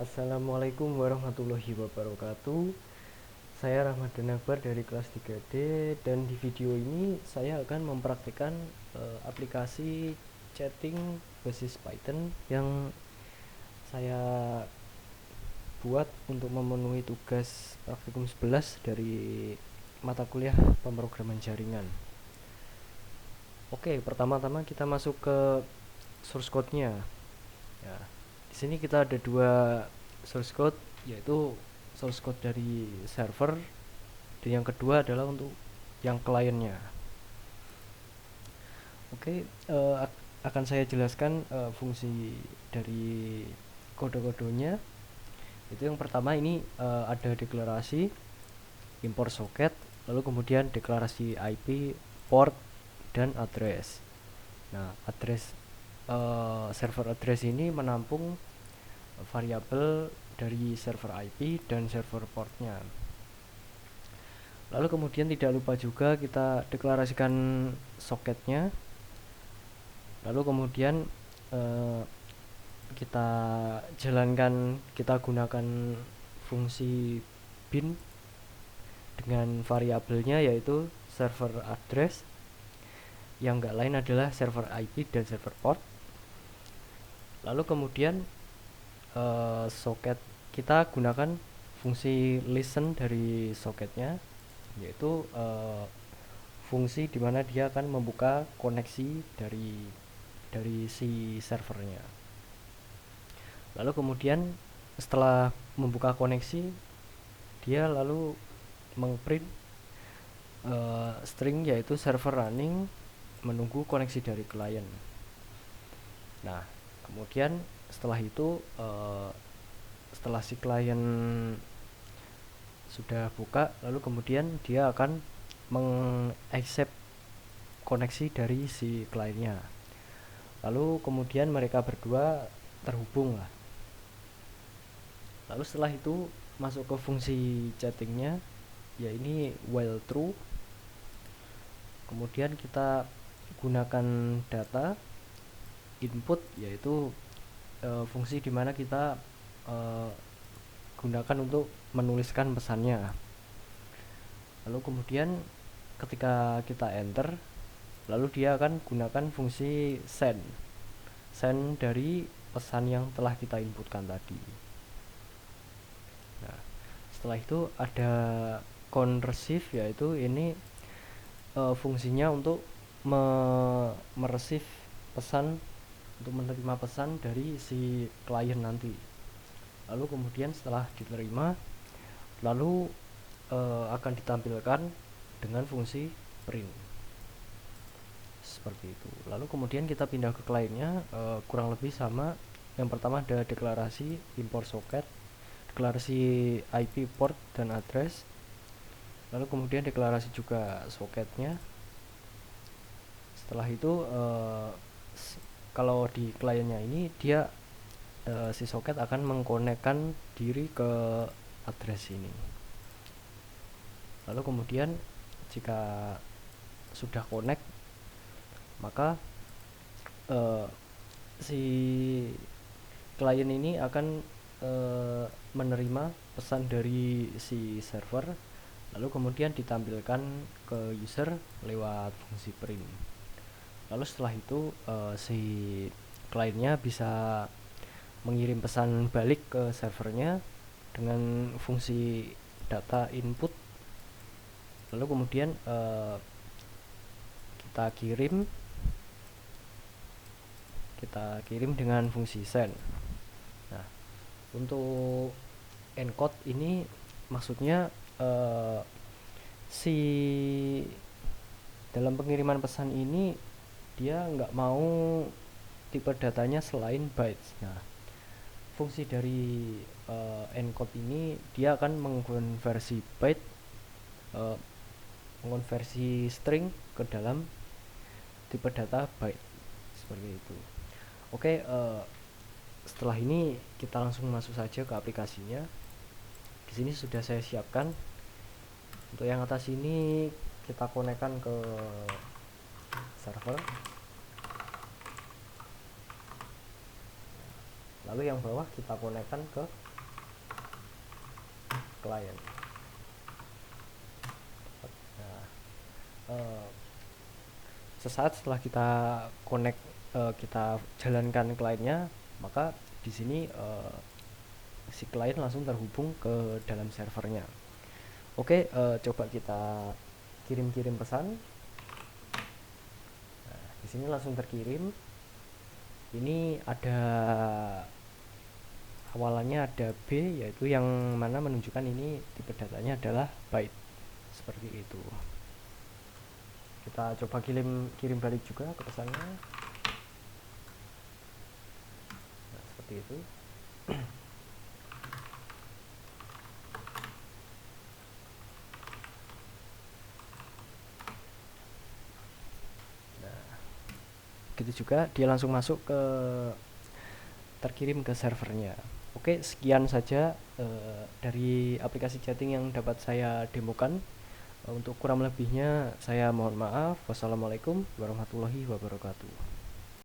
Assalamualaikum warahmatullahi wabarakatuh. Saya Rahmadhan Akbar dari kelas 3D, dan di video ini saya akan mempraktikkan aplikasi chatting basis Python yang saya buat untuk memenuhi tugas praktikum 11 dari mata kuliah pemrograman jaringan. Oke, pertama-tama kita masuk ke source code-nya. Ya, di sini kita ada dua source code, yaitu source code dari server, dan yang kedua adalah untuk yang kliennya. Oke, akan saya jelaskan fungsi dari kode-kodenya. Itu yang pertama ini ada deklarasi import socket, lalu kemudian deklarasi IP, port, dan address. Nah, server address ini menampung variabel dari server IP dan server portnya. Lalu kemudian tidak lupa juga kita deklarasikan soketnya. Lalu kemudian kita gunakan fungsi bin dengan variabelnya yaitu server address, yang enggak lain adalah server IP dan server port. Lalu kemudian soket kita gunakan fungsi listen dari soketnya, yaitu fungsi dimana dia akan membuka koneksi dari si servernya. Lalu kemudian setelah membuka koneksi, dia lalu mengprint string yaitu server running, menunggu koneksi dari klien. Nah, kemudian setelah itu setelah si klien sudah buka, lalu kemudian dia akan mengaccept koneksi dari si kliennya. Lalu kemudian mereka berdua terhubung lah. Lalu setelah itu masuk ke fungsi chattingnya, ya ini while true. Kemudian kita gunakan data input, yaitu fungsi dimana kita gunakan untuk menuliskan pesannya. Lalu kemudian ketika kita enter, lalu dia akan gunakan fungsi send dari pesan yang telah kita inputkan tadi. Nah, setelah itu ada count receive, yaitu ini fungsinya untuk mereceive pesan, untuk menerima pesan dari si klien nanti. Lalu kemudian setelah diterima, lalu akan ditampilkan dengan fungsi print seperti itu. Lalu kemudian kita pindah ke kliennya, kurang lebih sama. Yang pertama ada deklarasi import socket, deklarasi IP, port, dan address. Lalu kemudian deklarasi juga soketnya. Setelah itu kalau di kliennya ini dia si soket akan mengkonekkan diri ke address ini. Lalu kemudian jika sudah connect, maka si klien ini akan menerima pesan dari si server, lalu kemudian ditampilkan ke user lewat fungsi print. Lalu setelah itu si kliennya bisa mengirim pesan balik ke servernya dengan fungsi data input. Lalu kemudian kita kirim dengan fungsi send. Nah, untuk encode ini maksudnya si dalam pengiriman pesan ini dia nggak mau tipe datanya selain bytes. Nah, fungsi dari encode ini dia akan mengkonversi byte, mengonversi string ke dalam tipe data byte seperti itu. Oke, setelah ini kita langsung masuk saja ke aplikasinya. Di sini sudah saya siapkan. Untuk yang atas ini kita konekkan ke server. Lalu yang bawah kita konekkan ke klien. Nah, eh, sesaat setelah kita connect, kita jalankan kliennya, maka di sini si klien langsung terhubung ke dalam servernya. Oke, coba kita kirim-kirim pesan. Nah, di sini langsung terkirim. Ini ada awalannya ada B, yaitu yang mana menunjukkan ini tipe datanya adalah byte, seperti itu. Kita coba kirim balik juga ke pesannya. Nah, seperti itu. Nah, gitu juga dia langsung masuk ke, terkirim ke servernya. Oke, sekian saja dari aplikasi chatting yang dapat saya demokan. Untuk kurang lebihnya saya mohon maaf. Wassalamualaikum warahmatullahi wabarakatuh.